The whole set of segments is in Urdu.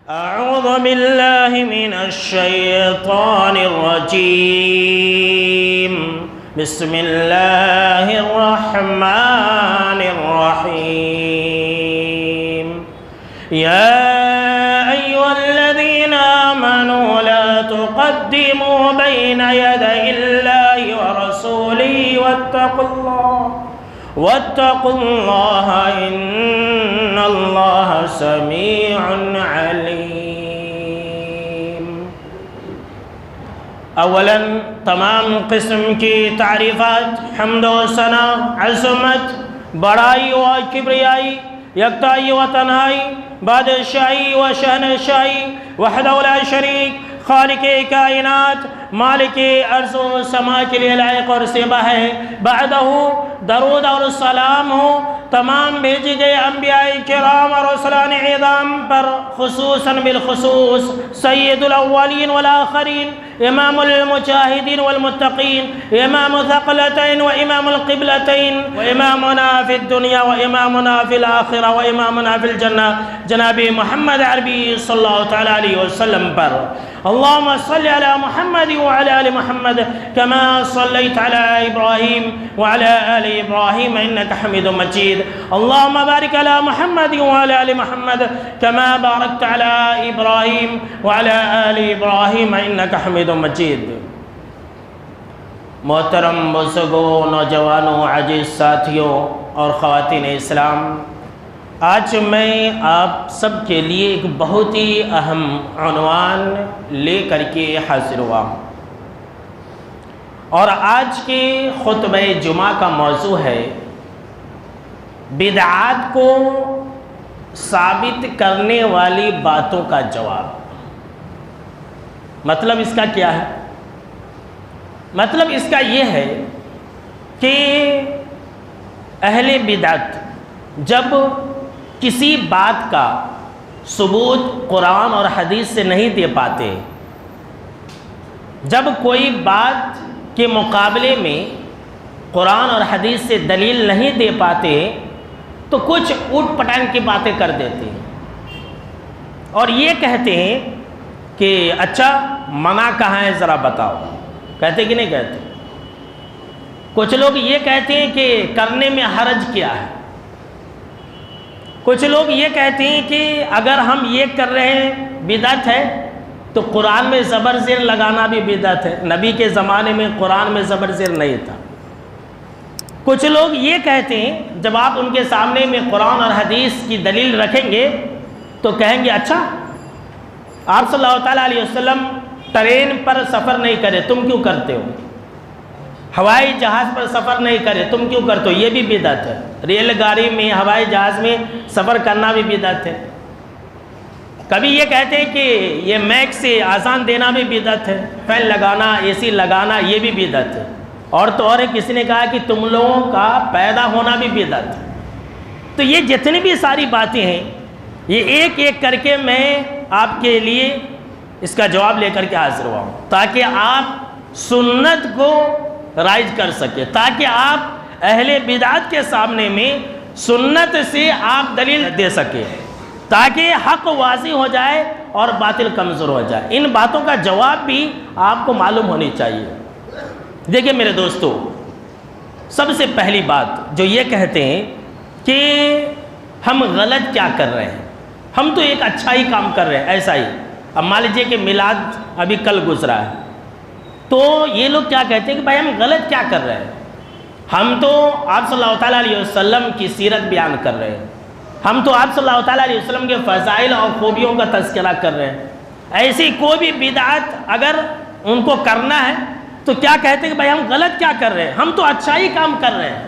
أعوذ بالله من الشيطان الرجيم. بسم الله الرحمن الرحيم. يا أيها الذين آمنوا لا تقدموا بين يدي الله ورسوله واتقوا الله إن الله سميع عليم. اولاً تمام قسم کی تعریفات، حمد و ثنا، عظمت، بڑائی و کبریائی، یکتائی و تنہائی، بادشاہی و شہنشاہی، وحدہ لا شریک، خالق کائنات، مالک ارض و سما کے لیے لائق اور سیبہ ہے. بعدہ درود اور سلام ہو تمام بھیجے گئے انبیاء کرام اور رسولان اعظام پر، خصوصاً بالخصوص سید الاولین والآخرین، امام المجاہدین والمتقین، امام ثقلتین و امام القبلتین، و امامنا فی الدنیا و امامنا فی الآخرہ و امامنا فی الجنہ، جناب محمد عربی صلی اللہ تعالیٰ علیہ وسلم پر. اللہم صلی علی محمد وعلی آل محمد کما صلیت علی ابراہیم وعلی آل ابراہیم انکا حمید مجید. اللہم بارک علی محمد وعلی آل محمد کما بارکت علی ابراہیم وعلی آل ابراہیم انکا حمید مجید. محترم بزرگوں، نوجوانوں، عزیز ساتھیوں اور خواتین اسلام، آج میں آپ سب کے لیے ایک بہت ہی اہم عنوان لے کر کے حاضر ہوا ہوں، اور آج کے خطبہ جمعہ کا موضوع ہے بدعات کو ثابت کرنے والی باتوں کا جواب. مطلب اس کا کیا ہے؟ مطلب اس کا یہ ہے کہ اہل بدعت جب کسی بات کا ثبوت قرآن اور حدیث سے نہیں دے پاتے، جب کوئی بات کے مقابلے میں قرآن اور حدیث سے دلیل نہیں دے پاتے تو کچھ اوٹ پٹانگ کی باتیں کر دیتے ہیں اور یہ کہتے ہیں کہ اچھا منع کہاں ہے ذرا بتاؤ. کہتے کہ نہیں کہتے؟ کچھ لوگ یہ کہتے ہیں کہ کرنے میں حرج کیا ہے. کچھ لوگ یہ کہتے ہیں کہ اگر ہم یہ کر رہے ہیں بدعت ہے تو قرآن میں زبر زیر لگانا بھی بدعت ہے. نبی کے زمانے میں قرآن میں زبر زیر نہیں تھا. کچھ لوگ یہ کہتے ہیں جب آپ ان کے سامنے میں قرآن اور حدیث کی دلیل رکھیں گے تو کہیں گے اچھا آپ صلی اللہ تعالیٰ علیہ وسلم ٹرین پر سفر نہیں کرے، تم کیوں کرتے ہو؟ ہوائی جہاز پر سفر نہیں کرے، تم کیوں کرتے ہو؟ یہ بھی بدعت ہے. ریل گاڑی میں، ہوائی جہاز میں سفر کرنا بھی بدعت ہے. کبھی یہ کہتے ہیں کہ یہ میک سے آزان دینا بھی بدعت ہے، فین لگانا، اے سی لگانا یہ بھی بدعت ہے. اور تو اور کسی نے کہا کہ تم لوگوں کا پیدا ہونا بھی بدعت ہے. تو یہ جتنی بھی ساری باتیں ہیں یہ ایک ایک کر کے میں آپ کے لیے اس کا جواب لے کر کے حاضر ہوا ہوں تاکہ آپ سنت کو رائج کر سکے، تاکہ آپ اہل بدعت کے سامنے میں سنت سے آپ دلیل دے سکے، تاکہ حق واضح ہو جائے اور باطل کمزور ہو جائے. ان باتوں کا جواب بھی آپ کو معلوم ہونی چاہیے. دیکھیں میرے دوستو، سب سے پہلی بات جو یہ کہتے ہیں کہ ہم غلط کیا کر رہے ہیں، ہم تو ایک اچھا ہی کام کر رہے ہیں. ایسا ہی اب مان لیجیے کہ میلاد ابھی کل گزرا ہے تو یہ لوگ کیا کہتے ہیں کہ بھائی ہم غلط کیا کر رہے ہیں؟ ہم تو آپ صلی اللہ تعالیٰ علیہ وسلم کی سیرت بیان کر رہے ہیں، ہم تو آپ صلی اللہ تعالیٰ علیہ وسلم کے فضائل اور خوبیوں کا تذکرہ کر رہے ہیں. ایسی کوئی بھی بدعت اگر ان کو کرنا ہے تو کیا کہتے ہیں کہ بھائی ہم غلط کیا کر رہے ہیں؟ ہم تو اچھا ہی کام کر رہے ہیں،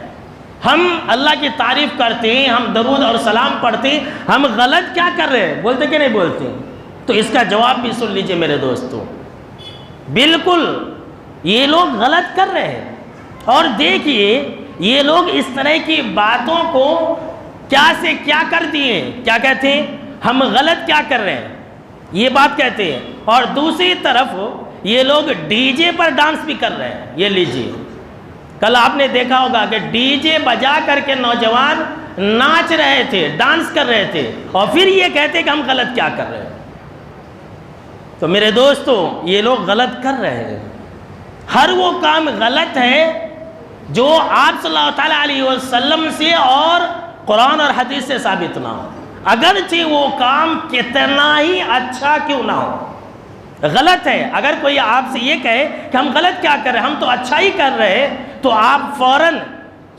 ہم اللہ کی تعریف کرتے ہیں، ہم درود اور سلام پڑھتے ہیں، ہم غلط کیا کر رہے ہیں؟ بولتے کہ نہیں بولتے؟ تو اس کا جواب بھی سن لیجئے میرے دوستو. بالکل یہ لوگ غلط کر رہے ہیں. اور دیکھیے یہ لوگ اس طرح کی باتوں کو کیا سے کیا کر دیے ہیں. کیا کہتے ہیں؟ ہم غلط کیا کر رہے ہیں یہ بات کہتے ہیں. اور دوسری طرف یہ لوگ ڈی جے پر ڈانس بھی کر رہے ہیں. یہ لیجئے کل آپ نے دیکھا ہوگا کہ ڈی جے بجا کر کے نوجوان ناچ رہے تھے، ڈانس کر رہے تھے، اور پھر یہ کہتے کہ ہم غلط کیا کر رہے ہیں. تو میرے دوستو یہ لوگ غلط کر رہے ہیں. ہر وہ کام غلط ہے جو آپ صلی اللہ تعالیٰ علیہ وسلم سے اور قرآن اور حدیث سے ثابت نہ ہو، اگرچہ وہ کام کتنا ہی اچھا کیوں نہ ہو. غلط ہے. اگر کوئی آپ سے یہ کہے کہ ہم غلط کیا کر رہے ہیں، ہم تو اچھا ہی کر رہے ہیں، تو آپ فوراً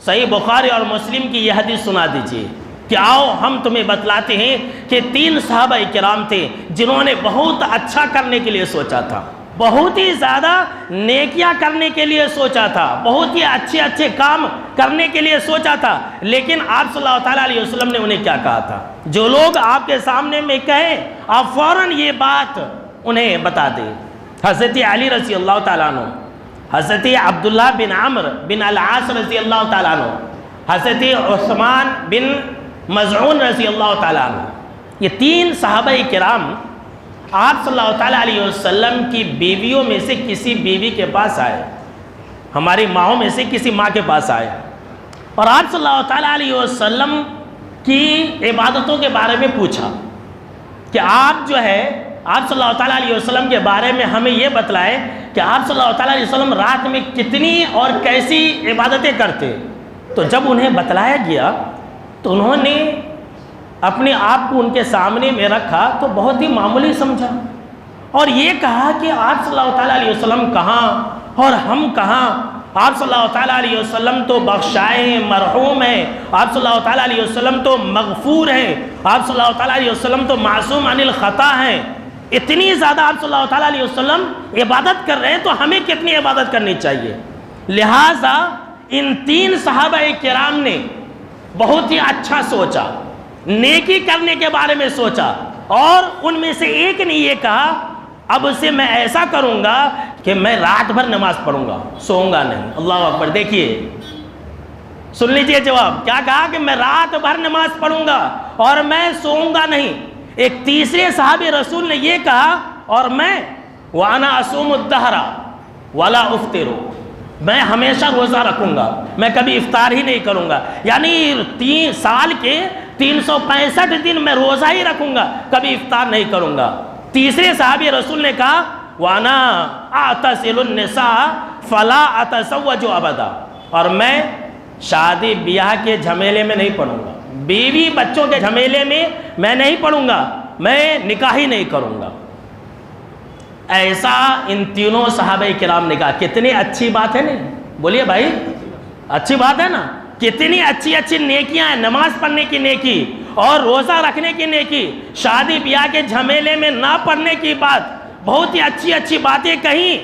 صحیح بخاری اور مسلم کی یہ حدیث سنا دیجئے کہ آؤ ہم تمہیں بتلاتے ہیں کہ 3 صحابہ کرام تھے جنہوں نے بہت اچھا کرنے کے لیے سوچا تھا، بہت ہی زیادہ نیکیاں کرنے کے لیے سوچا تھا، بہت ہی اچھے کام کرنے کے لیے سوچا تھا، لیکن آپ صلی اللہ تعالیٰ علیہ وسلم نے انہیں کیا کہا تھا؟ جو لوگ آپ کے سامنے میں کہیں آپ فوراً یہ بات انہیں بتا دیں. حضرت علی رضی اللہ تعالیٰ عنہ، حضرت عبداللہ بن عمرو بن العاص رضی اللہ تعالیٰ عنہ، حضرت عثمان بن مظعون رضی اللہ تعالیٰ عنہ، یہ 3 صحابہ کرام آپ صلی اللہ تعالیٰ علیہ وسلم کی بیویوں میں سے کسی بیوی کے پاس آئے، ہماری ماؤں میں سے کسی ماں کے پاس آئے، اور آپ صلی اللہ تعالیٰ علیہ وسلم کی عبادتوں کے بارے میں پوچھا کہ آپ جو ہے آپ صلی اللہ تعالیٰ علیہ وسلم کے بارے میں ہمیں یہ بتلائے کہ آپ صلی اللہ تعالیٰ علیہ وسلم رات میں کتنی اور کیسی عبادتیں کرتے. تو جب انہیں بتلایا گیا تو انہوں نے اپنے آپ کو ان کے سامنے میں رکھا تو بہت ہی معمولی سمجھا اور یہ کہا کہ آپ صلی اللہ تعالیٰ علیہ وسلم کہاں اور ہم کہاں؟ آپ صلی اللہ تعالیٰ علیہ وسلم تو بخشائے ہیں، مرحوم ہیں، آپ صلی اللہ تعالیٰ علیہ وسلم تو مغفور ہیں، آپ صلی اللہ تعالیٰ علیہ وسلم تو معصوم عن الخطا ہیں. اتنی زیادہ آپ صلی اللہ تعالیٰ علیہ وسلم عبادت کر رہے ہیں تو ہمیں کتنی عبادت کرنی چاہیے؟ لہٰذا ان 3 صحابہ کرام نے بہت ہی اچھا سوچا، نیکی کرنے کے بارے میں سوچا، اور ان میں سے ایک نے یہ کہا اب سے میں ایسا کروں گا کہ میں رات بھر نماز پڑھوں گا، سوؤں گا نہیں. اللہ اکبر. دیکھیے سن لیجئے جواب. کیا کہا؟ کہ میں رات بھر نماز پڑھوں گا اور میں سوؤں گا نہیں. ایک تیسرے صحابی رسول نے یہ کہا اور میں وَأَنَا أَصُومُ الدَّهْرَ وَلَا أُفْطِرُ، میں ہمیشہ روزہ رکھوں گا، میں کبھی افطار ہی نہیں کروں گا. یعنی 3 سال کے 365 دن میں روزہ ہی رکھوں گا، کبھی افطار نہیں کروں گا. تیسرے صحابی رسول نے کہا وَأَنَا أَعْتَزِلُ النِّسَاءَ فَلَا أَتَزَوَّجُ أَبَدًا، اور میں شادی بیاہ کے جھمیلے میں نہیں پڑوں گا، بیوی بچوں کے جھمیلے میں نہیں پڑوں گا، میں نکاح ہی نہیں کروں گا. ایسا ان تینوں صحابہ کرام نے کہا. کتنی اچھی بات ہے نہیں؟ بولیے بھائی، اچھی بات ہے نا؟ کتنی اچھی نیکیاں ہیں. نماز پڑھنے کی نیکی اور روزہ رکھنے کی نیکی، شادی بیاہ کے جھمیلے میں نہ پڑنے کی بات، بہت ہی اچھی باتیں کہیں.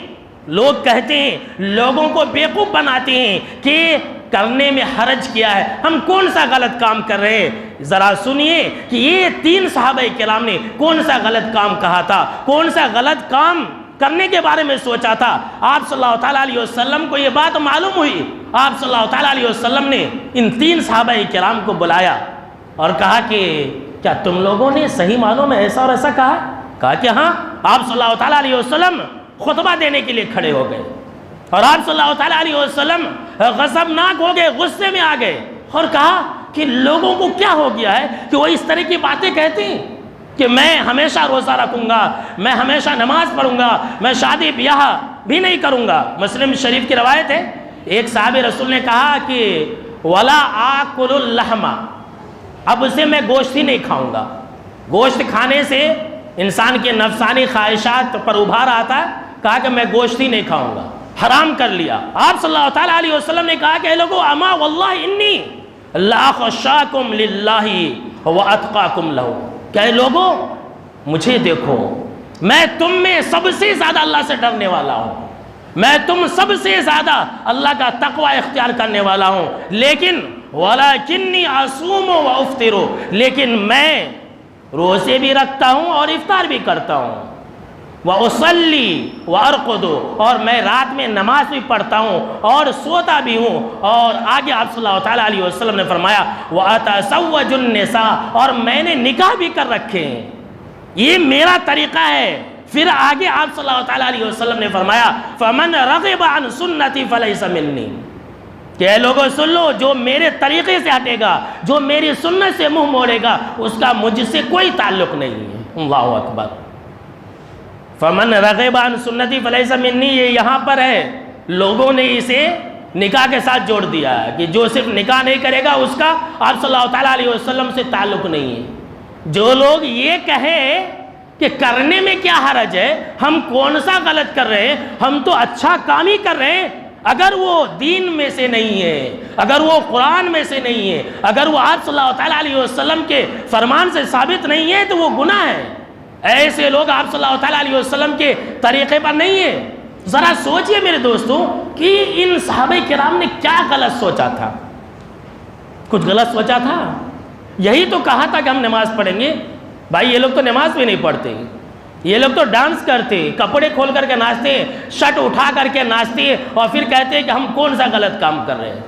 لوگ کہتے ہیں، لوگوں کو بیوقوف بناتے ہیں کہ کرنے میں حرج کیا ہے. ہم کون سا غلط کام کر رہے ہیں؟ ذرا سنیے کہ یہ 3 صحابہ کرام نے کون سا غلط کام کہا تھا، کون سا غلط کام کرنے کے بارے میں سوچا تھا. آپ صلی اللہ تعالیٰ علیہ وسلم کو یہ بات معلوم ہوئی. آپ صلی اللہ تعالیٰ علیہ وسلم نے ان 3 صحابہ کرام کو بلایا اور کہا کہ کیا تم لوگوں نے صحیح معنوں میں ایسا اور ایسا کہا؟ کہا کہ ہاں. آپ صلی اللہ تعالیٰ علیہ وسلم خطبہ دینے کے لیے کھڑے ہو گئے اور آپ صلی اللہ تعالیٰ علیہ وسلم غضبناک ہو گئے، غصے میں آ گئے اور کہا کہ لوگوں کو کیا ہو گیا ہے کہ وہ اس طرح کی باتیں کہتے ہیں کہ میں ہمیشہ روزہ رکھوں گا، میں ہمیشہ نماز پڑھوں گا، میں شادی بیاہ بھی نہیں کروں گا. مسلم شریف کی روایت ہے، ایک صحابی رسول نے کہا کہ وَلَا آكُلُ اللَّحْمَ، اب سے میں گوشت ہی نہیں کھاؤں گا. گوشت کھانے سے انسان کے نفسانی خواہشات پر ابھار آتا ہے. کہا کہ میں گوشت ہی نہیں کھاؤں گا، حرام کر لیا. آپ صلی اللہ تعالیٰ علیہ وسلم نے کہا کہ اے لوگو اما واللہ انی لأخشاکم للہ واتقاکم لہ، کہ اے لوگو مجھے دیکھو، میں تم میں سب سے زیادہ اللہ سے ڈرنے والا ہوں، میں تم سب سے زیادہ اللہ کا تقوی اختیار کرنے والا ہوں. لیکن وَلَكِنِّي أَصُومُ وَأُفْطِرُ، لیکن میں روزے بھی رکھتا ہوں اور افطار بھی کرتا ہوں. وَأُصَلِّي وَأَرْقُدُ، اور میں رات میں نماز بھی پڑھتا ہوں اور سوتا بھی ہوں. اور آگے آپ صلی اللہ تعالیٰ علیہ وسلم نے فرمایا وَأَتَزَوَّجُ النِّسَاءَ، اور میں نے نکاح بھی کر رکھے ہیں، یہ میرا طریقہ ہے. پھر آگے آپ صلی اللہ تعالیٰ علیہ وسلم نے فرمایا فَمَنْ رَغِبَ عَنْ سُنَّتِي فَلَيْسَ مِنِّي، کہ اے لوگوں سن لو، جو میرے طریقے سے ہٹے گا، جو میری سنت سے منہ موڑے گا، اس کا مجھ سے کوئی تعلق نہیں ہے. اللہ اکبر. فمن رغب عن سنتی فلیس منی، یہ یہاں پر ہے، لوگوں نے اسے نکاح کے ساتھ جوڑ دیا ہے کہ جو صرف نکاح نہیں کرے گا اس کا آپ صلی اللہ تعالیٰ علیہ وسلم سے تعلق نہیں ہے۔ جو لوگ یہ کہیں کہ کرنے میں کیا حرج ہے، ہم کون سا غلط کر رہے ہیں، ہم تو اچھا کام ہی کر رہے ہیں، اگر وہ دین میں سے نہیں ہے، اگر وہ قرآن میں سے نہیں ہے، اگر وہ آپ صلی اللہ تعالیٰ علیہ وسلم کے فرمان سے ثابت نہیں ہے تو وہ گناہ ہے۔ ایسے لوگ آپ صلی اللہ تعالیٰ علیہ وسلم کے طریقے پر نہیں ہیں۔ ذرا سوچئے میرے دوستوں کہ ان صحابہ کرام نے کیا غلط سوچا تھا؟ کچھ غلط سوچا تھا؟ یہی تو کہا تھا کہ ہم نماز پڑھیں گے۔ بھائی یہ لوگ تو نماز بھی نہیں پڑھتے، یہ لوگ تو ڈانس کرتے، کپڑے کھول کر کے ناچتے، شرٹ اٹھا کر کے ناچتے اور پھر کہتے ہیں کہ ہم کون سا غلط کام کر رہے ہیں۔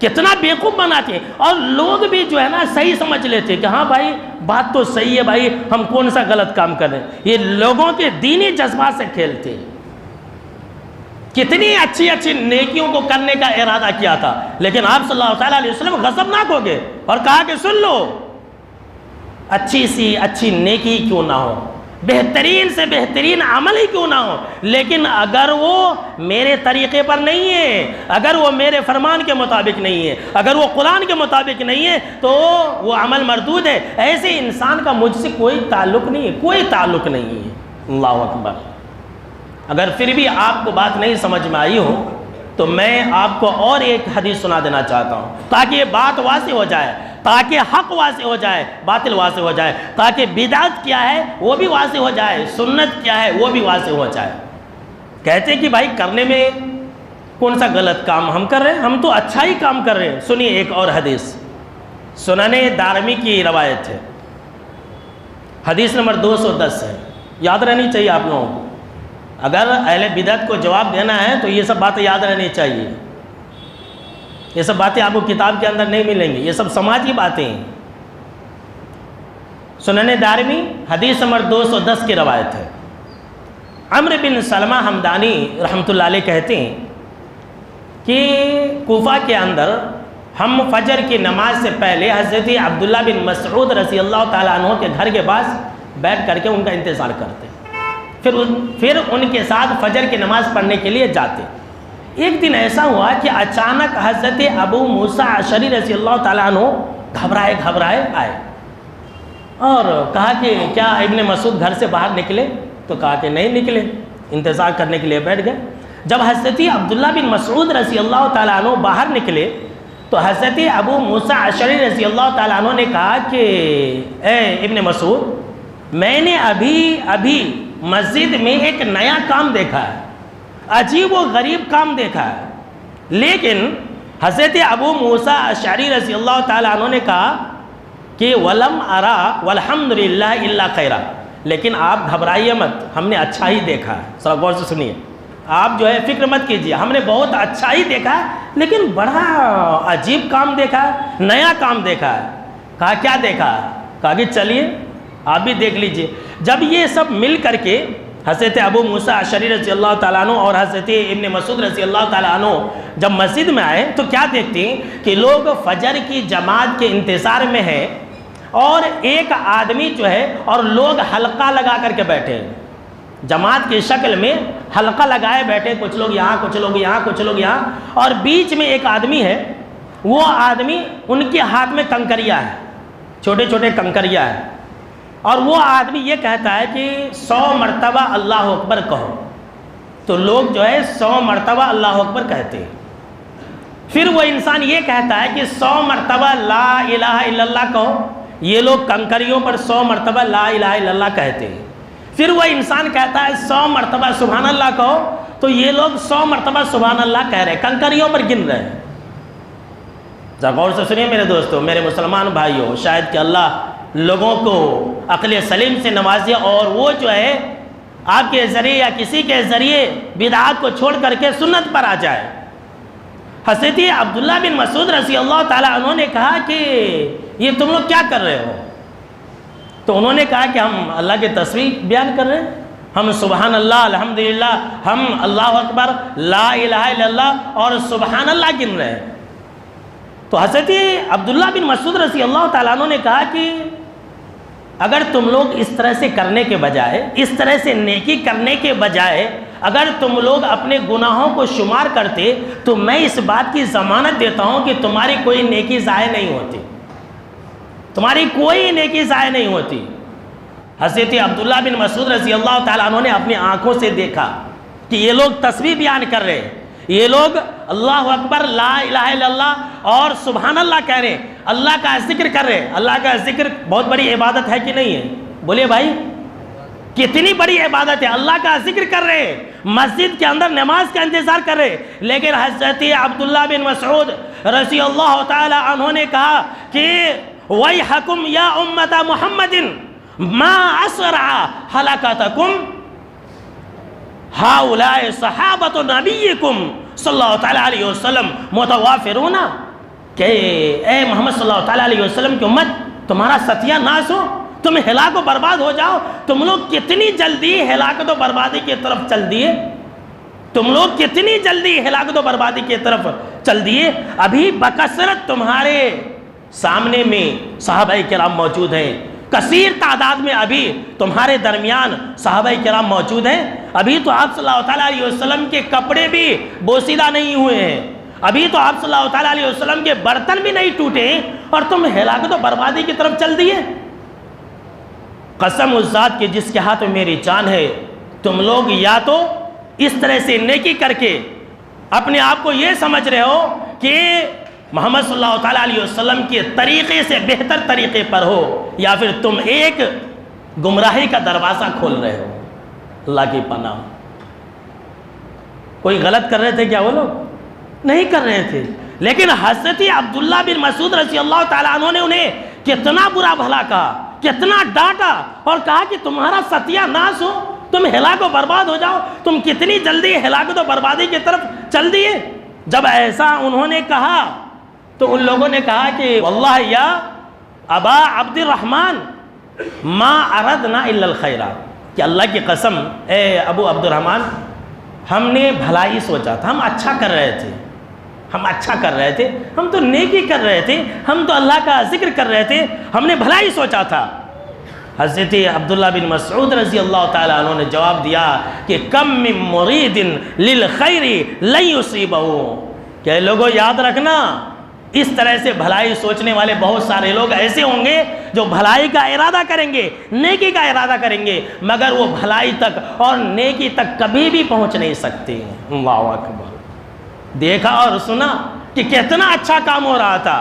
کتنا بیوقوف بناتے ہیں، اور لوگ بھی جو ہے نا صحیح سمجھ لیتے کہ ہاں بھائی بات تو صحیح ہے، بھائی ہم کون سا غلط کام کر رہے ہیں۔ یہ لوگوں کے دینی جذبات سے کھیلتے ہیں۔ کتنی اچھی اچھی نیکیوں کو کرنے کا ارادہ کیا تھا، لیکن آپ صلی اللہ تعالیٰ علیہ وسلم غضبناک ہو گئے اور کہا کہ سن لو، اچھی سی اچھی نیکی کیوں نہ ہو، بہترین سے بہترین عمل ہی کیوں نہ ہو، لیکن اگر وہ میرے طریقے پر نہیں ہے، اگر وہ میرے فرمان کے مطابق نہیں ہے، اگر وہ قرآن کے مطابق نہیں ہے تو وہ عمل مردود ہے۔ ایسے انسان کا مجھ سے کوئی تعلق نہیں ہے، کوئی تعلق نہیں ہے۔ اللہ اکبر۔ اگر پھر بھی آپ کو بات نہیں سمجھ میں آئی ہو تو میں آپ کو اور ایک حدیث سنا دینا چاہتا ہوں تاکہ یہ بات واضح ہو جائے، تاکہ حق واضح ہو جائے، باطل واضح ہو جائے، تاکہ بدعت کیا ہے وہ بھی واضح ہو جائے، سنت کیا ہے وہ بھی واضح ہو جائے۔ کہتے ہیں کہ بھائی کرنے میں کون سا غلط کام ہم کر رہے ہیں، ہم تو اچھا ہی کام کر رہے ہیں۔ سنیے ایک اور حدیث، سنن دارمی کی روایت ہے، حدیث نمبر 210 ہے، یاد رہنی چاہیے آپ لوگوں کو۔ اگر اہل بدعت کو جواب دینا ہے تو یہ سب باتیں یاد رہنی چاہیے۔ یہ سب باتیں آپ کو کتاب کے اندر نہیں ملیں گی، یہ سب سماجی باتیں ہیں۔ سنن دارمی حدیث نمبر 210 کی روایت ہے۔ عمرو بن سلمہ ہمدانی رحمۃ اللہ علیہ کہتے ہیں کہ کوفہ کے اندر ہم فجر کی نماز سے پہلے حضرت عبداللہ بن مسعود رضی اللہ تعالیٰ عنہ کے گھر کے پاس بیٹھ کر کے ان کا انتظار کرتے، پھر ان کے ساتھ فجر کی نماز پڑھنے کے لیے جاتے۔ ایک دن ایسا ہوا کہ اچانک حضرت ابو موسیٰ اشعری رضی اللہ تعالیٰ عنہ گھبرائے آئے اور کہا کہ کیا ابن مسعود گھر سے باہر نکلے؟ تو کہا کہ نہیں نکلے، انتظار کرنے کے لیے بیٹھ گئے۔ جب حضرت عبداللہ بن مسعود رضی اللہ تعالیٰ عنہ باہر نکلے تو حضرت ابو موسیٰ اشعری رضی اللہ تعالیٰ عنہ نے کہا کہ اے ابن مسعود، میں نے ابھی مسجد میں ایک نیا کام دیکھا ہے، عجیب و غریب کام دیکھا ہے۔ لیکن حضرت ابو موسیٰ اشعری رضی اللہ تعالیٰ عنہ نے کہا کہ وَلَمْ أَرَى وَالْحَمْدُ لِلَّهِ إِلَّا خَيْرًا، لیکن آپ گھبرائیے مت، ہم نے اچھا ہی دیکھا ہے۔ ذرا غور سے سنیے، آپ جو ہے فکر مت کیجیے، ہم نے بہت اچھا ہی دیکھا ہے لیکن بڑا عجیب کام دیکھا ہے، نیا کام دیکھا ہے۔ کہا کیا دیکھا ہے؟ کہا کہ چلیے آپ بھی دیکھ لیجئے۔ جب یہ سب مل کر کے حضرت ابو موسیٰ اشعری رضی اللہ تعالیٰ عنہ اور حضرت ابن مسعود رضی اللہ تعالیٰ عنہ جب مسجد میں آئے تو کیا دیکھتے ہیں کہ لوگ فجر کی جماعت کے انتظار میں ہیں اور ایک آدمی جو ہے اور لوگ حلقہ لگا کر کے بیٹھے ہیں، جماعت کی شکل میں حلقہ لگائے بیٹھے، کچھ لوگ یہاں کچھ لوگ یہاں کچھ لوگ یہاں، اور بیچ میں ایک آدمی ہے، وہ آدمی ان کے ہاتھ میں کنکریاں ہے، چھوٹے چھوٹے کنکریاں ہیں، اور وہ آدمی یہ کہتا ہے کہ 100 مرتبہ اللہ اکبر کہو، تو لوگ جو ہے 100 مرتبہ اللہ اکبر کہتے ہیں۔ پھر وہ انسان یہ کہتا ہے کہ 100 مرتبہ لا الہ الا اللہ کہو، یہ لوگ کنکریوں پر 100 مرتبہ لا الہ الا اللہ کہتے ہیں۔ پھر وہ انسان کہتا ہے 100 مرتبہ سبحان اللہ کہو، تو یہ لوگ 100 مرتبہ سبحان اللہ کہہ رہے ہیں، کنکریوں پر گن رہے ہیں۔ ذرا غور سے سنیے میرے دوستو، میرے مسلمان بھائیوں، شاید کہ اللہ لوگوں کو عقل سلیم سے نوازے اور وہ جو ہے آپ کے ذریعے یا کسی کے ذریعے بدعات کو چھوڑ کر کے سنت پر آ جائے۔ حضرت عبداللہ بن مسعود رضی اللہ تعالیٰ عنہ نے کہا کہ یہ تم لوگ کیا کر رہے ہو؟ تو انہوں نے کہا کہ ہم اللہ کے تسبیح بیان کر رہے ہیں، ہم سبحان اللہ الحمدللہ، ہم اللہ اکبر لا الہ الا اللہ اور سبحان اللہ گن رہے ہیں۔ تو حضرت عبداللہ بن مسعود رضی اللہ تعالیٰ عنہ نے کہا کہ اگر تم لوگ اس طرح سے کرنے کے بجائے، اس طرح سے نیکی کرنے کے بجائے اگر تم لوگ اپنے گناہوں کو شمار کرتے تو میں اس بات کی ضمانت دیتا ہوں کہ تمہاری کوئی نیکی ضائع نہیں ہوتی، تمہاری کوئی نیکی ضائع نہیں ہوتی۔ حضرت عبداللہ بن مسعود رضی اللہ تعالیٰ عنہ نے اپنی آنکھوں سے دیکھا کہ یہ لوگ تسبیح بیان کر رہے ہیں، یہ لوگ اللہ اکبر، لا الہ الا اللہ اور سبحان اللہ کہہ رہے ہیں، اللہ کا ذکر کر رہے ہیں۔ اللہ کا ذکر بہت بڑی عبادت ہے کہ نہیں ہے؟ بولے بھائی کتنی بڑی عبادت ہے، اللہ کا ذکر کر رہے ہیں، مسجد کے اندر نماز کا انتظار کر رہے ہیں، لیکن حضرت عبداللہ بن مسعود رضی اللہ تعالی عنہ نے کہا کہ وَيْحَكُمْ يَا أُمَّةَ مُحَمَّدٍ مَا أَسْرَعَ حَلَكَتَكُمْ هَؤُلَاءِ صَحَابَةُ نَبِيِّكُمْ صلی اللہ تعالیٰ علیہ وسلم متوافرون، کہ اے محمد صلی اللہ تعالیٰ علیہ وسلم کی امت تمہارا ستیہ ناس ہو، تم ہلاک و برباد ہو جاؤ۔ تم لوگ کتنی جلدی ہلاکت و بربادی کی طرف چل دیے، تم لوگ کتنی جلدی ہلاکت و بربادی کی طرف چل دیے۔ ابھی بکثرت تمہارے سامنے میں صحابہ کرام موجود ہیں، کثیر تعداد میں ابھی تمہارے درمیان صحابہ کرام موجود ہیں۔ ابھی تو آپ صلی اللہ تعالیٰ علیہ وسلم کے کپڑے بھی بوسیدہ نہیں ہوئے ہیں، ابھی تو آپ صلی اللہ تعالیٰ علیہ وسلم کے برتن بھی نہیں ٹوٹے ہیں، اور تم ہلاکت و بربادی کی طرف چل دیے۔ قسم اس ذات کے جس کے ہاتھ میں میری جان ہے، تم لوگ یا تو اس طرح سے نیکی کر کے اپنے آپ کو یہ سمجھ رہے ہو کہ محمد صلی اللہ تعالیٰ علیہ وسلم کے طریقے سے بہتر طریقے پر ہو، یا پھر تم ایک گمراہی کا دروازہ کھول رہے ہو۔ اللہ کی پناہ، کوئی غلط کر رہے تھے کیا وہ لوگ؟ نہیں کر رہے تھے، لیکن حضرت عبداللہ بن مسعود رضی اللہ تعالیٰ عنہ نے انہیں کتنا برا بھلا کہا، کتنا ڈانٹا، اور کہا کہ تمہارا ستیہ ناس ہو، تم ہلاک و برباد ہو جاؤ، تم کتنی جلدی ہلاکت و بربادی کی طرف چل دیے۔ جب ایسا انہوں نے کہا تو ان لوگوں نے کہا کہ واللہ یا ابا عبد الرحمن ما اردنا الا الخیر، کہ اللہ کی قسم اے ابو عبد الرحمن، ہم نے بھلائی سوچا تھا، ہم اچھا کر رہے تھے، ہم اچھا کر رہے تھے، ہم تو نیکی کر رہے تھے، ہم تو اللہ کا ذکر کر رہے تھے، ہم نے بھلائی سوچا تھا۔ حضرت عبداللہ بن مسعود رضی اللہ تعالیٰ عنہ نے جواب دیا کہ کم من مرید للخیر لن یصیبہ، کہ لوگوں یاد رکھنا، اس طرح سے بھلائی سوچنے والے بہت سارے لوگ ایسے ہوں گے جو بھلائی کا ارادہ کریں گے، نیکی کا ارادہ کریں گے، مگر وہ بھلائی تک اور نیکی تک کبھی بھی پہنچ نہیں سکتے۔ اللہ اکبر۔ دیکھا اور سنا کہ کتنا اچھا کام ہو رہا تھا،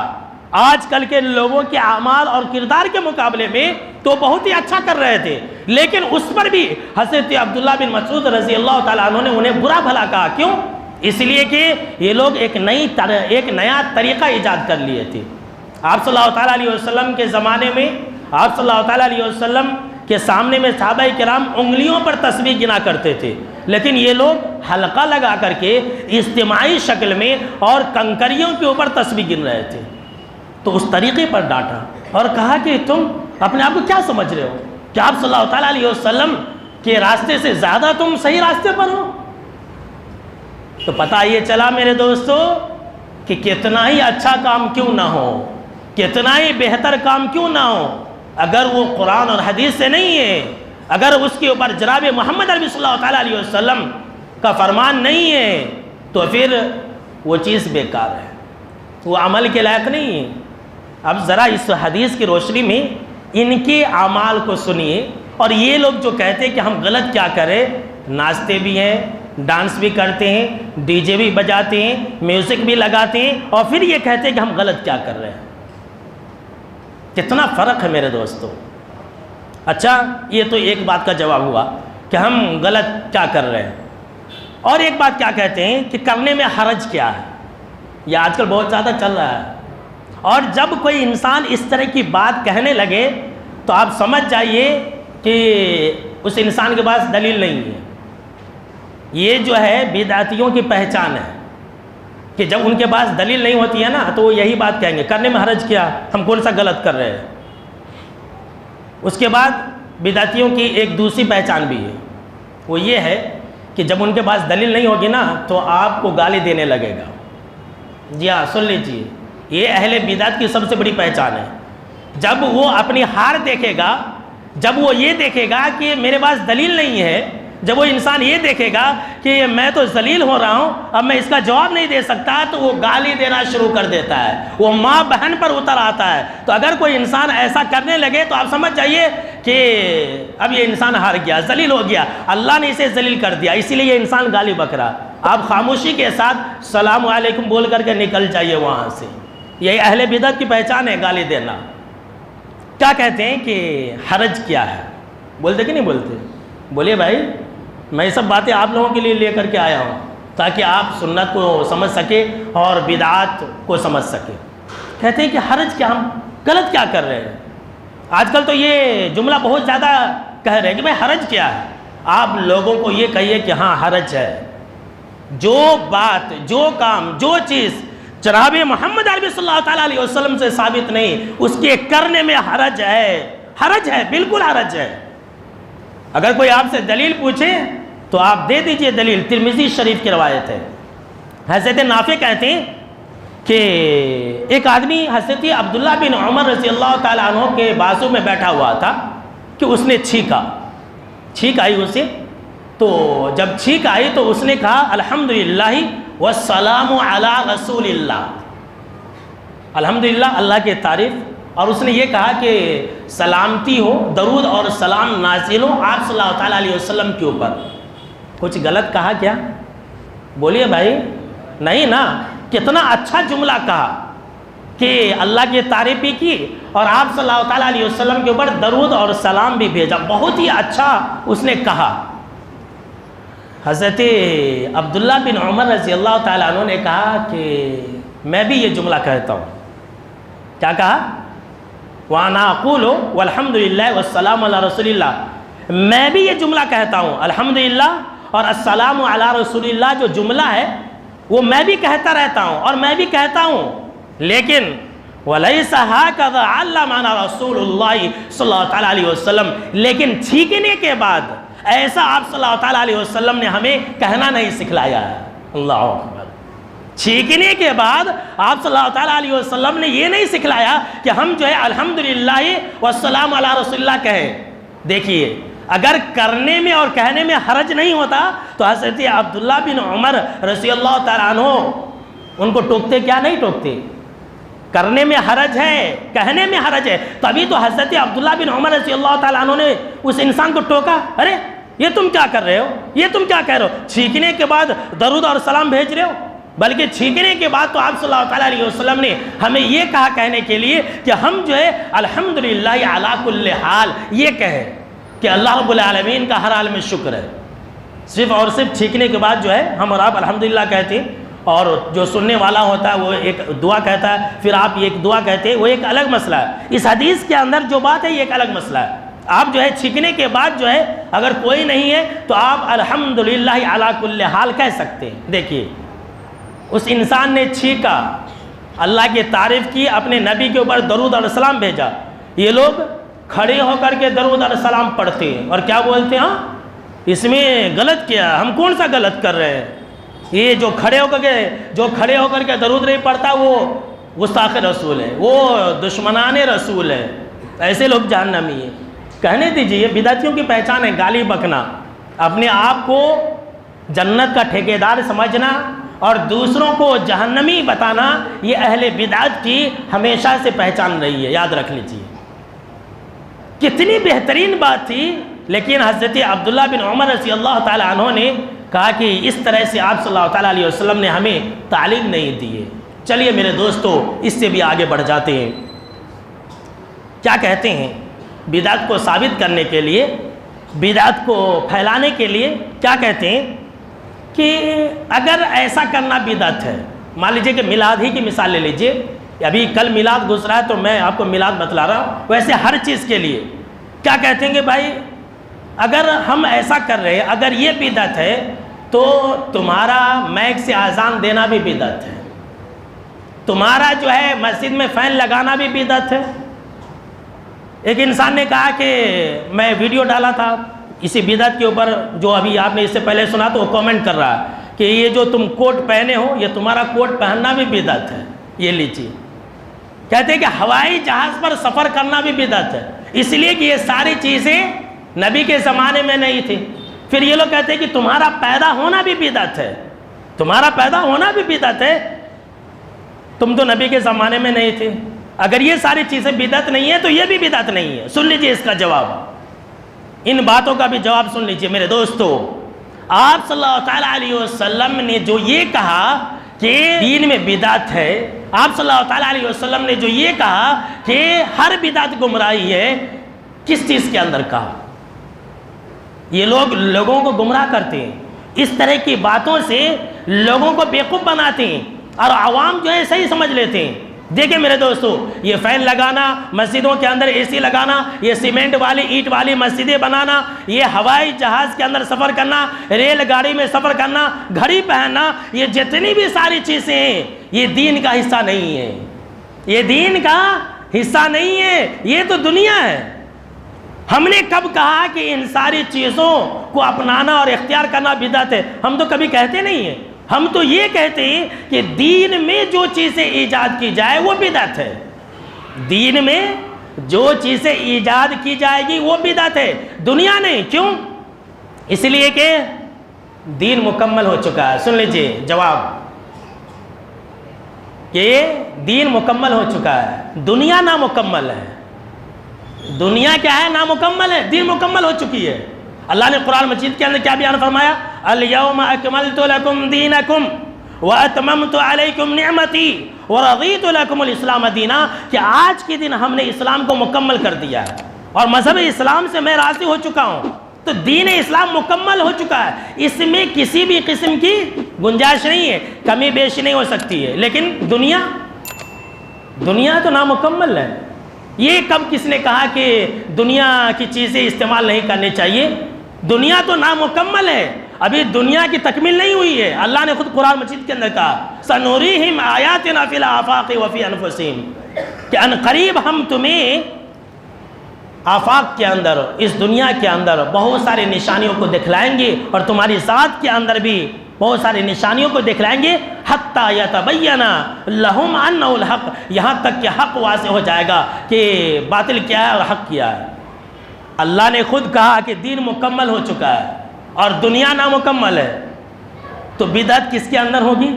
آج کل کے لوگوں کے اعمال اور کردار کے مقابلے میں تو بہت ہی اچھا کر رہے تھے، لیکن اس پر بھی حضرت عبداللہ بن مسعود رضی اللہ تعالیٰ عنہ نے انہیں برا بھلا کہا۔ کیوں؟ اس لیے کہ یہ لوگ ایک نیا طریقہ ایجاد کر لیے تھے۔ آپ صلی اللہ تعالیٰ علیہ وسلم کے زمانے میں، آپ صلی اللہ تعالیٰ علیہ وسلم کے سامنے میں صحابہ کرام انگلیوں پر تسبیح گنا کرتے تھے، لیکن یہ لوگ حلقہ لگا کر کے اجتماعی شکل میں اور کنکریوں کے اوپر تسبیح گن رہے تھے۔ تو اس طریقے پر ڈانٹا اور کہا کہ تم اپنے آپ کو کیا سمجھ رہے ہو کہ آپ صلی اللہ تعالیٰ علیہ وسلم کے راستے سے زیادہ تم صحیح راستے پر ہو؟ تو پتہ یہ چلا میرے دوستو کہ کتنا ہی اچھا کام کیوں نہ ہو، کتنا ہی بہتر کام کیوں نہ ہو، اگر وہ قرآن اور حدیث سے نہیں ہے، اگر اس کے اوپر جناب محمد عربی صلی اللہ تعالیٰ علیہ وسلم کا فرمان نہیں ہے، تو پھر وہ چیز بیکار ہے، وہ عمل کے لائق نہیں ہے۔ اب ذرا اس حدیث کی روشنی میں ان کے اعمال کو سنیے، اور یہ لوگ جو کہتے ہیں کہ ہم غلط کیا کریں، ناچتے بھی ہیں، ڈانس بھی کرتے ہیں، ڈی جے بھی بجاتے ہیں، میوزک بھی لگاتے ہیں، اور پھر یہ کہتے ہیں کہ ہم غلط کیا کر رہے ہیں۔ کتنا فرق ہے میرے دوستو۔ اچھا، یہ تو ایک بات کا جواب ہوا کہ ہم غلط کیا کر رہے ہیں، اور ایک بات کیا کہتے ہیں کہ کرنے میں حرج کیا ہے۔ یہ آج کل بہت زیادہ چل رہا ہے، اور جب کوئی انسان اس طرح کی بات کہنے لگے تو آپ سمجھ جائیے کہ اس انسان کے پاس دلیل نہیں ہے۔ یہ جو ہے بدعتیوں کی پہچان ہے کہ جب ان کے پاس دلیل نہیں ہوتی ہے نا تو وہ یہی بات کہیں گے، کرنے میں حرج کیا، ہم کون سا غلط کر رہے ہیں۔ اس کے بعد بدعتیوں کی ایک دوسری پہچان بھی ہے، وہ یہ ہے کہ جب ان کے پاس دلیل نہیں ہوگی نا تو آپ کو گالی دینے لگے گا۔ جی ہاں، سن لیجیے، یہ اہل بدعت کی سب سے بڑی پہچان ہے۔ جب وہ اپنی ہار دیکھے گا جب وہ یہ دیکھے گا کہ میرے پاس دلیل نہیں ہے، جب وہ انسان یہ دیکھے گا کہ میں تو ذلیل ہو رہا ہوں، اب میں اس کا جواب نہیں دے سکتا، تو وہ گالی دینا شروع کر دیتا ہے، وہ ماں بہن پر اتر آتا ہے۔ تو اگر کوئی انسان ایسا کرنے لگے تو آپ سمجھ جائیے کہ اب یہ انسان ہار گیا، ذلیل ہو گیا، اللہ نے اسے ذلیل کر دیا، اسی لیے یہ انسان گالی بک رہا۔ آپ خاموشی کے ساتھ السلام علیکم بول کر کے نکل جائیے وہاں سے۔ یہی اہل بدعت کی پہچان ہے، گالی دینا۔ کیا کہتے ہیں کہ حرج کیا ہے؟ بولتے کہ نہیں بولتے؟ بولیے بھائی، میں یہ سب باتیں آپ لوگوں کے لیے لے کر کے آیا ہوں تاکہ آپ سنت کو سمجھ سکے اور بدعات کو سمجھ سکے۔ کہتے ہیں کہ حرج کیا، ہم غلط کیا کر رہے ہیں؟ آج کل تو یہ جملہ بہت زیادہ کہہ رہے ہیں کہ بھائی حرج کیا ہے۔ آپ لوگوں کو یہ کہیے کہ ہاں حرج ہے، جو بات، جو کام، جو چیز جناب محمد عربی صلی اللہ تعالیٰ علیہ وسلم سے ثابت نہیں، اس کے کرنے میں حرج ہے، حرج ہے، بالکل حرج ہے۔ اگر کوئی آپ سے دلیل پوچھے تو آپ دے دیجئے دلیل۔ ترمذی شریف کی روایت ہے، حضرت نافع کہتے ہیں کہ ایک آدمی حضرت عبداللہ بن عمر رضی اللہ تعالیٰ عنہ کے بازو میں بیٹھا ہوا تھا کہ اس نے چھینک آئی اسے، تو جب چھینک آئی تو اس نے کہا الحمدللہ والسلام علی رسول اللہ، الحمدللہ اللہ کی تعریف، اور اس نے یہ کہا کہ سلامتی ہو، درود اور سلام نازل ہو آپ صلی اللہ تعالیٰ علیہ وسلم کے اوپر۔ کچھ غلط کہا کیا؟ بولیے بھائی، نہیں نا؟ کتنا اچھا جملہ کہا کہ اللہ کی تعریف بھی کی اور آپ صلی اللہ تعالیٰ علیہ وسلم کے اوپر درود اور سلام بھی بھیجا، بہت ہی اچھا اس نے کہا۔ حضرت عبداللہ بن عمر رضی اللہ تعالیٰ عنہ نے کہا کہ میں بھی یہ جملہ کہتا ہوں۔ کیا کہا؟ وَأَنَا أَقُولُ وَالْحَمْدُ لِلَّهِ وَالسَّلَامُ عَلَى رَسُولِ اللَّهِ، میں بھی یہ جملہ کہتا ہوں، الحمدللہ اور السلام علی رسول اللہ جو جملہ ہے وہ میں بھی کہتا رہتا ہوں اور میں بھی کہتا ہوں، لیکن وَلَيْسَ هَكَذَا عَلَّمَنَا رَسُولُ اللَّهِ صلی اللہ تعالیٰ علیہ وسلم، لیکن چھینکنے کے بعد ایسا آپ صلی اللہ تعالیٰ علیہ وسلم نے ہمیں کہنا نہیں سکھلایا ہے۔ اللہ اکبر۔ چھینکنے کے بعد آپ صلی اللہ تعالیٰ علیہ وسلم نے یہ نہیں سکھلایا کہ ہم جو ہے الحمدللہ والسلام علی رسول اللہ کہیں۔ دیکھیے، اگر کرنے میں اور کہنے میں حرج نہیں ہوتا تو حضرت عبداللہ بن عمر رضی اللہ تعالیٰ عنہ ان کو ٹوکتے کیا نہیں ٹوکتے؟ کرنے میں حرج ہے، کہنے میں حرج ہے، تبھی تو حضرت عبداللہ بن عمر رضی اللہ تعالیٰ عنہ نے اس انسان کو ٹوکا، ارے یہ تم کیا کر رہے ہو، یہ تم کیا کہہ رہے ہو؟ چھینکنے کے بعد درود اور سلام بھیج رہے ہو؟ بلکہ چھینکنے کے بعد تو آپ صلی اللہ تعالیٰ علیہ وسلم نے ہمیں یہ کہا کہنے کے لیے کہ ہم جو ہے الحمدللہ علی کل حال یہ کہیں کہ اللہ رب العالمین کا ہر حال میں شکر ہے۔ صرف اور صرف چھینکنے کے بعد جو ہے ہم اور آپ الحمدللہ کہتے ہیں، اور جو سننے والا ہوتا ہے وہ ایک دعا کہتا ہے، پھر آپ ایک دعا کہتے ہیں، وہ ایک الگ مسئلہ ہے۔ اس حدیث کے اندر جو بات ہے یہ ایک الگ مسئلہ ہے۔ آپ جو ہے چھینکنے کے بعد جو ہے اگر کوئی نہیں ہے تو آپ الحمدللہ علی کل حال کہہ سکتے ہیں۔ دیکھیے، اس انسان نے چھینکا، اللہ کی تعریف کی، اپنے نبی کے اوپر درود اور سلام بھیجا۔ یہ لوگ کھڑے ہو کر کے درود اور سلام پڑھتے ہیں اور کیا بولتے ہیں؟ ہاں اس میں غلط کیا، ہم کون سا غلط کر رہے ہیں؟ یہ جو کھڑے ہو کر کے درود نہیں پڑھتا وہ گستاخ رسول ہے، وہ دشمنان رسول ہے، ایسے لوگ جہنمی ہیں۔ کہنے دیجیے، بدعتیوں کی پہچان ہے گالی بکنا، اپنے آپ کو جنت کا ٹھیکیدار سمجھنا اور دوسروں کو جہنمی بتانا، یہ اہل بدعت کی ہمیشہ سے پہچان رہی ہے، یاد رکھ لیجیے۔ کتنی بہترین بات تھی، لیکن حضرت عبداللہ بن عمر رضی اللہ تعالیٰ عنہ نے کہا کہ اس طرح سے آپ صلی اللہ تعالیٰ علیہ وسلم نے ہمیں تعلیم نہیں دی ہے۔ چلیے میرے دوستو، اس سے بھی آگے بڑھ جاتے ہیں۔ کیا کہتے ہیں؟ بدعت کو ثابت کرنے کے لیے، بدعت کو پھیلانے کے لیے کیا کہتے ہیں کہ اگر ایسا کرنا بدعت ہے، مان لیجئے کہ میلاد ہی کی مثال لے لیجئے، ابھی کل میلاد گزرا ہے تو میں آپ کو میلاد بتلا رہا ہوں، ویسے ہر چیز کے لیے کیا کہتے ہیں کہ بھائی اگر ہم ایسا کر رہے ہیں، اگر یہ بدعت ہے تو تمہارا مائک سے اذان دینا بھی بدعت ہے، تمہارا جو ہے مسجد میں فین لگانا بھی بدعت ہے۔ ایک انسان نے کہا کہ میں ویڈیو ڈالا تھا اسی بدعت کے اوپر، جو ابھی آپ نے اس سے پہلے سنا تو وہ کامنٹ کر رہا ہے کہ یہ جو تم کوٹ پہنے ہو، یہ تمہارا کوٹ پہننا بھی بدعت ہے، یہ لیجیے۔ کہتے ہیں کہ ہوائی جہاز پر سفر کرنا بھی بدعت ہے۔ اس لیے کہ یہ ساری چیزیں نبی کے زمانے میں نہیں تھی. پھر یہ لوگ کہتے ہیں کہ تمہارا پیدا ہونا بھی بدعت ہے, تمہارا پیدا ہونا بھی بدعت ہے, تم تو نبی کے زمانے میں نہیں تھے. اگر یہ ساری چیزیں بدعت نہیں ہے تو یہ بھی بدعت نہیں ہے. سن لیجئے اس کا جواب, ان باتوں کا بھی جواب سن لیجئے میرے دوستو. آپ صلی اللہ تعالیٰ علیہ وسلم نے جو یہ کہا کہ دین میں بدعت ہے, آپ صلی اللہ تعالیٰ علیہ وسلم نے جو یہ کہا کہ ہر بدعت گمراہی ہے, کس چیز کے اندر کہا؟ یہ لوگ لوگوں کو گمراہ کرتے ہیں, اس طرح کی باتوں سے لوگوں کو بیوقوف بناتے ہیں اور عوام جو ہے صحیح سمجھ لیتے ہیں. دیکھیں میرے دوستو, یہ فین لگانا, مسجدوں کے اندر اے سی لگانا, یہ سیمنٹ والی اینٹ والی مسجدیں بنانا, یہ ہوائی جہاز کے اندر سفر کرنا, ریل گاڑی میں سفر کرنا, گھڑی پہننا, یہ جتنی بھی ساری چیزیں ہیں یہ دین کا حصہ نہیں ہے, یہ دین کا حصہ نہیں ہے, یہ تو دنیا ہے. ہم نے کب کہا کہ ان ساری چیزوں کو اپنانا اور اختیار کرنا بدعت ہے؟ ہم تو کبھی کہتے نہیں ہیں. ہم تو یہ کہتے ہیں کہ دین میں جو چیزیں ایجاد کی جائے وہ بدعت ہے. دین میں جو چیزیں ایجاد کی جائے گی وہ بدعت ہے, دنیا نہیں. کیوں؟ اس لیے کہ دین مکمل ہو چکا ہے. سن لیجئے جواب, کہ دین مکمل ہو چکا ہے, دنیا نامکمل ہے. دنیا کیا ہے؟ نامکمل ہے. دین مکمل ہو چکی ہے. اللہ نے قرآن مجید کے اندر کیا بیان فرمایا؟ اليوم اکملت لکم دینکم واتممت علیکم نعمتی ورضیت لکم الاسلام دینا, کہ آج کے دن ہم نے اسلام کو مکمل کر دیا ہے اور مذہب اسلام سے میں راضی ہو چکا ہوں. تو دین اسلام مکمل ہو چکا ہے, اس میں کسی بھی قسم کی گنجائش نہیں ہے, کمی بیشی نہیں ہو سکتی ہے. لیکن دنیا تو نامکمل ہے. یہ کب کس نے کہا کہ دنیا کی چیزیں استعمال نہیں کرنی چاہیے؟ دنیا تو نامکمل ہے, ابھی دنیا کی تکمیل نہیں ہوئی ہے. اللہ نے خود قرآن مجید کے اندر کہا سنوریہم آیاتنا فی الآفاق وفی انفسہم, کہ ان قریب ہم تمہیں آفاق کے اندر, اس دنیا کے اندر بہت ساری نشانیوں کو دکھلائیں گے اور تمہاری ذات کے اندر بھی بہت ساری نشانیوں کو دکھلائیں گے. حتی یتبین لہم انہ الحق, یہاں تک کہ حق واضح ہو جائے گا کہ باطل کیا ہے اور حق کیا ہے. اللہ نے خود کہا کہ دین مکمل ہو چکا ہے اور دنیا نامکمل ہے, تو بدعت کس کے اندر ہوگی؟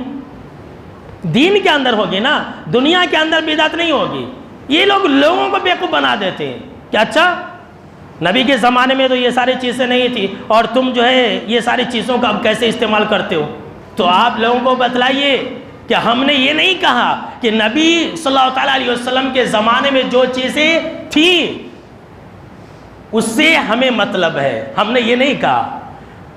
دین کے اندر ہوگی نا, دنیا کے اندر بدعت نہیں ہوگی. یہ لوگ لوگوں کو بیوقوف بنا دیتے ہیں کہ اچھا نبی کے زمانے میں تو یہ ساری چیزیں نہیں تھی اور تم جو ہے یہ ساری چیزوں کا اب کیسے استعمال کرتے ہو؟ تو آپ لوگوں کو بتلائیے کہ ہم نے یہ نہیں کہا کہ نبی صلی اللہ تعالیٰ علیہ وسلم کے زمانے میں جو چیزیں تھیں اس سے ہمیں مطلب ہے. ہم نے یہ نہیں کہا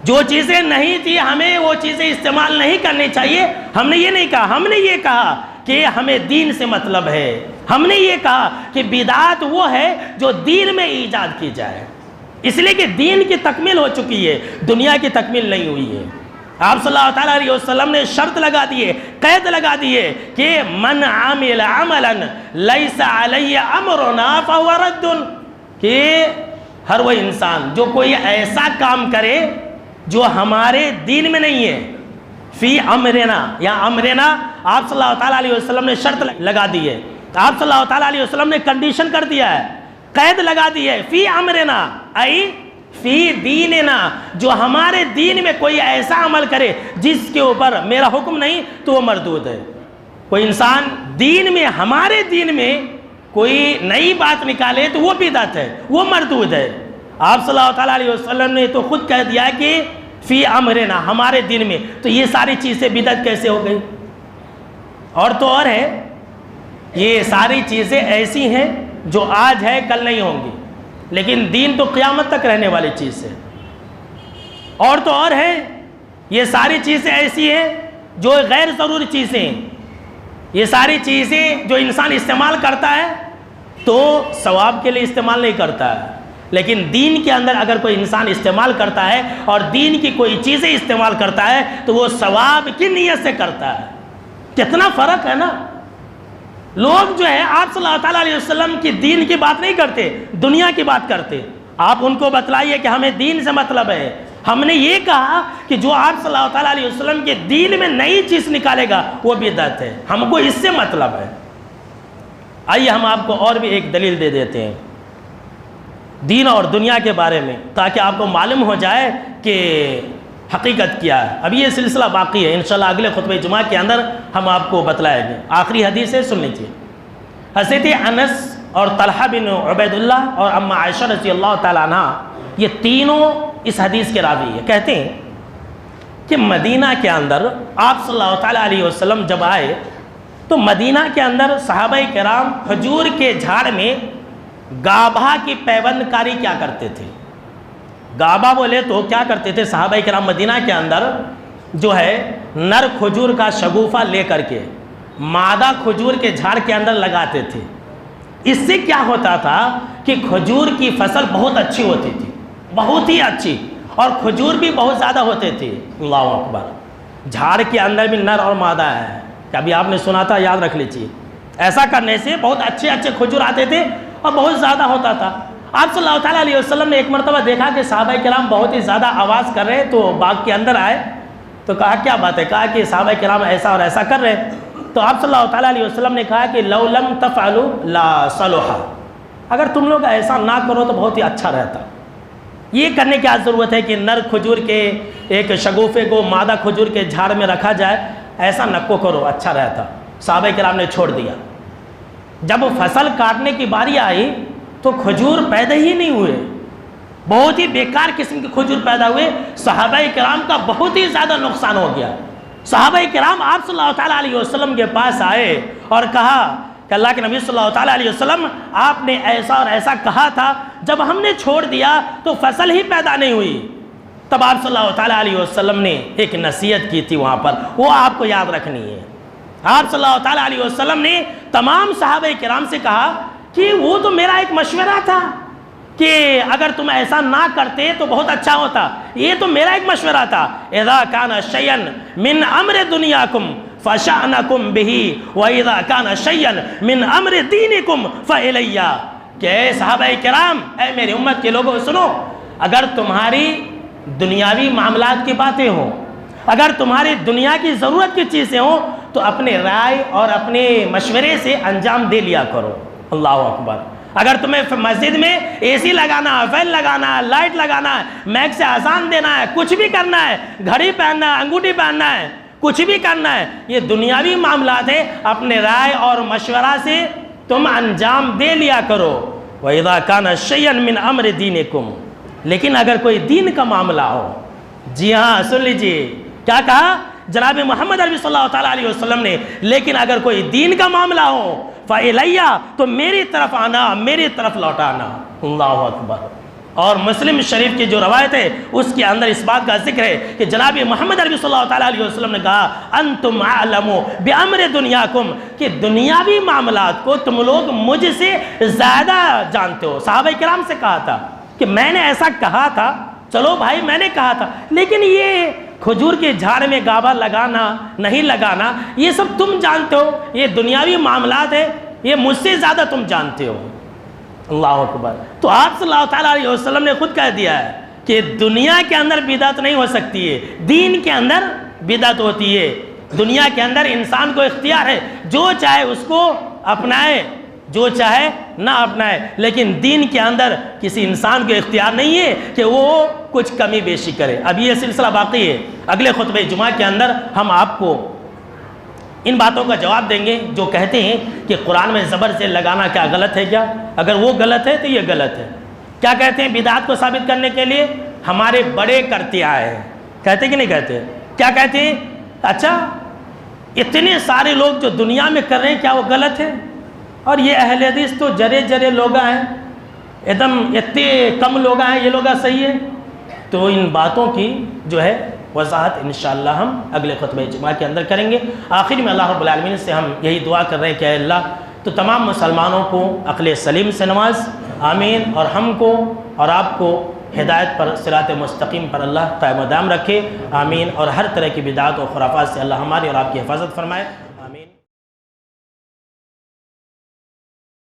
جو چیزیں نہیں تھی ہمیں وہ چیزیں استعمال نہیں کرنی چاہیے, ہم نے یہ نہیں کہا. ہم نے یہ کہا کہ ہمیں دین سے مطلب ہے. ہم نے یہ کہا کہ بدعت وہ ہے جو دین میں ایجاد کی جائے, اس لیے کہ دین کی تکمیل ہو چکی ہے, دنیا کی تکمیل نہیں ہوئی ہے. آپ صلی اللہ تعالیٰ علیہ وسلم نے شرط لگا دیے, قید لگا دیے کہ من عامل عملا لیس علی امرنا فہو رد, کہ ہر وہ انسان جو کوئی ایسا کام کرے جو ہمارے دین میں نہیں ہے, فی امرنا, یا امرنا آپ صلی اللہ تعالیٰ علیہ وسلم نے شرط لگا دی ہے, آپ صلی اللہ تعالیٰ علیہ وسلم نے کنڈیشن کر دیا ہے, قید لگا دی ہے, فی امرنا ای فی دیننا, جو ہمارے دین میں کوئی ایسا عمل کرے جس کے اوپر میرا حکم نہیں تو وہ مردود ہے. کوئی انسان دین میں, ہمارے دین میں کوئی نئی بات نکالے تو وہ بدعت ہے, وہ مردود ہے. آپ صلی اللہ تعالیٰ علیہ وسلم نے تو خود کہہ دیا کہ فی امرنا, ہمارے دین میں, تو یہ ساری چیزیں بدعت کیسے ہو گئی؟ اور تو اور ہے, یہ ساری چیزیں ایسی ہیں جو آج ہے کل نہیں ہوں گی, لیکن دین تو قیامت تک رہنے والی چیز ہے. اور تو اور ہے, یہ ساری چیزیں ایسی ہیں جو غیر ضروری چیزیں ہیں. یہ ساری چیزیں جو انسان استعمال کرتا ہے تو ثواب کے لیے استعمال نہیں کرتا ہے, لیکن دین کے اندر اگر کوئی انسان استعمال کرتا ہے اور دین کی کوئی چیزیں استعمال کرتا ہے تو وہ ثواب کی نیت سے کرتا ہے. کتنا فرق ہے نا. لوگ جو ہے آپ صلی اللہ تعالیٰ علیہ وسلم کی دین کی بات نہیں کرتے, دنیا کی بات کرتے. آپ ان کو بتلائیے کہ ہمیں دین سے مطلب ہے. ہم نے یہ کہا کہ جو آپ صلی اللہ تعالیٰ علیہ وسلم کے دین میں نئی چیز نکالے گا وہ بدعت ہے, ہم کو اس سے مطلب ہے. آئیے ہم آپ کو اور بھی ایک دلیل دے دیتے ہیں. دین اور دنیا کے بارے میں، تاکہ آپ کو معلوم ہو جائے کہ حقیقت کیا ہے۔ اب یہ سلسلہ باقی ہے، انشاءاللہ اگلے خطبہ جمعہ کے اندر ہم آپ کو بتلائیں گے۔ آخری حدیث ہے، سن لیجیے۔ حضرت انس اور طلحہ بن عبید اللہ اور اماں عائشہ رضی اللہ تعالیٰ عنہ، یہ تینوں اس حدیث کے راوی ہیں۔ کہتے ہیں کہ مدینہ کے اندر آپ صلی اللہ تعالیٰ علیہ وسلم جب آئے تو مدینہ کے اندر صحابہ کرام کھجور کے جھاڑ میں گابھا کی پیوند کاری کیا کرتے تھے؟ گابھا بولے تو کیا کرتے تھے صحابہ کرام مدینہ کے اندر؟ جو ہے نر کھجور کا شگوفہ لے کر کے مادہ کھجور کے جھاڑ کے اندر لگاتے تھے۔ اس سے کیا ہوتا تھا کہ کھجور کی فصل بہت اچھی ہوتی تھی، بہت ہی اچھی، اور کھجور بھی بہت زیادہ ہوتے تھے۔ اللہ اکبر۔ جھاڑ کے اندر بھی نر اور مادہ ہے، کہ ابھی آپ نے سنا تھا، یاد رکھ لیجیے۔ ایسا کرنے سے بہت اچھے اچھے کھجور آتے تھے اور بہت زیادہ ہوتا تھا۔ آپ صلی اللہ تعالیٰ علیہ وسلم نے ایک مرتبہ دیکھا کہ صحابہ کرام بہت ہی زیادہ آواز کر رہے، تو باغ کے اندر آئے تو کہا کیا بات ہے؟ کہا کہ صحابہ کرام ایسا اور ایسا کر رہے۔ تو آپ صلی اللہ تعالیٰ علیہ وسلم نے کہا کہ لو لم تفعلوا لا صلح، اگر تم لوگ ایسا نہ کرو تو بہت ہی اچھا رہتا۔ یہ کرنے کی ضرورت ہے کہ نر کھجور کے ایک شگوفے کو مادہ کھجور کے جھاڑ میں رکھا جائے، ایسا نہ کو کرو، اچھا رہتا۔ صحابہ کرام نے چھوڑ دیا۔ جب فصل کاٹنے کی باری آئی تو کھجور پیدا ہی نہیں ہوئے، بہت ہی بیکار قسم کے کھجور پیدا ہوئے۔ صحابہ کرام کا بہت ہی زیادہ نقصان ہو گیا۔ صحابہ کرام آپ صلی اللہ تعالیٰ علیہ وسلم کے پاس آئے اور کہا کہ اللہ کے نبی صلی اللہ تعالیٰ علیہ وسلم، آپ نے ایسا اور ایسا کہا تھا، جب ہم نے چھوڑ دیا تو فصل ہی پیدا نہیں ہوئی۔ تب آپ صلی اللہ تعالیٰ علیہ وسلم نے ایک نصیحت کی تھی وہاں پر، وہ آپ کو یاد رکھنی ہے۔ آپ صلی اللہ تعالیٰ علیہ وسلم نے تمام صحابہ کرام سے کہا کہ وہ تو میرا ایک مشورہ تھا کہ اگر تم ایسا نہ کرتے تو بہت اچھا ہوتا، یہ تو میرا ایک مشورہ تھا۔ اذا کان شیئا من امر دنیاکم فشأنکم بہ واذا کان شیئا من امر دینکم فالی، کہ اے صحابہ کرام، اے میری امت کے لوگوں سنو، اگر تمہاری دنیاوی معاملات کی باتیں ہوں، اگر تمہاری دنیا کی ضرورت کی چیزیں ہوں، تو اپنے رائے اور اپنے مشورے سے انجام دے لیا کرو۔ اللہ اکبر۔ اگر تمہیں مسجد میں اے سی لگانا ہے، فین لگانا ہے، لائٹ لگانا ہے، میک سے اذان دینا ہے، کچھ بھی کرنا ہے، گھڑی پہننا ہے، انگوٹھی پہننا ہے، کچھ بھی کرنا ہے، یہ دنیاوی معاملات ہیں، اپنے رائے اور مشورہ سے تم انجام دے لیا کرو۔ وَإِذَا كَانَ شَيْئًا مِّنْ أَمْرِ دِينِكُمْ، لیکن اگر کوئی دین کا معاملہ ہو، جی ہاں سن لیجئے کیا کہا جناب محمد عربی صلی اللہ تعالیٰ علیہ وسلم نے، لیکن اگر کوئی دین کا معاملہ ہو فَإِلَيَّ، تو میری طرف آنا، میری طرف لوٹانا۔ اللہ اکبر۔ اور مسلم شریف کی جو روایت ہے اس کے اندر اس بات کا ذکر ہے کہ جناب محمد عربی صلی اللہ تعالیٰ علیہ وسلم نے کہا انتم اعلم بامر دنیاکم، کہ دنیاوی معاملات کو تم لوگ مجھ سے زیادہ جانتے ہو۔ صحابہ کرام سے کہا تھا کہ میں نے ایسا کہا تھا، چلو بھائی میں نے کہا تھا، لیکن یہ کھجور کے جھاڑ میں گابھا لگانا نہیں لگانا یہ سب تم جانتے ہو، یہ دنیاوی معاملات ہے، یہ مجھ سے زیادہ تم جانتے ہو۔ اللہ اکبر۔ تو آپ صلی اللہ تعالیٰ علیہ وسلم نے خود کہہ دیا ہے کہ دنیا کے اندر بدعت نہیں ہو سکتی ہے، دین کے اندر بدعت ہوتی ہے۔ دنیا کے اندر انسان کو اختیار ہے، جو چاہے اس کو اپنائے، جو چاہے نہ اپنائے، لیکن دین کے اندر کسی انسان کو اختیار نہیں ہے کہ وہ کچھ کمی بیشی کرے۔ اب یہ سلسلہ باقی ہے، اگلے خطبہ جمعہ کے اندر ہم آپ کو ان باتوں کا جواب دیں گے جو کہتے ہیں کہ قرآن میں زبر سے لگانا کیا غلط ہے کیا؟ اگر وہ غلط ہے تو یہ غلط ہے۔ کیا کہتے ہیں بدعت کو ثابت کرنے کے لیے ہمارے بڑے کرتے آئے ہیں، کہتے کہ نہیں کہتے؟ کیا کہتے ہیں؟ اچھا اتنے سارے لوگ جو دنیا میں کر رہے ہیں کیا وہ غلط ہے؟ اور یہ اہل حدیث تو جرے جرے لوگ ہیں، ایک دم اتنے کم لوگ ہیں، یہ لوگ صحیح ہے۔ تو ان باتوں کی جو ہے وضاحت انشاءاللہ ہم اگلے خطبہ جمعہ کے اندر کریں گے۔ آخر میں اللہ رب العالمین سے ہم یہی دعا کر رہے ہیں کہ اے اللہ تو تمام مسلمانوں کو عقل سلیم سے نواز، آمین، اور ہم کو اور آپ کو ہدایت پر صراط مستقیم پر اللہ قائم و دائم رکھے، آمین، اور ہر طرح کی بدعات و خرافات سے اللہ ہماری اور آپ کی حفاظت فرمائے۔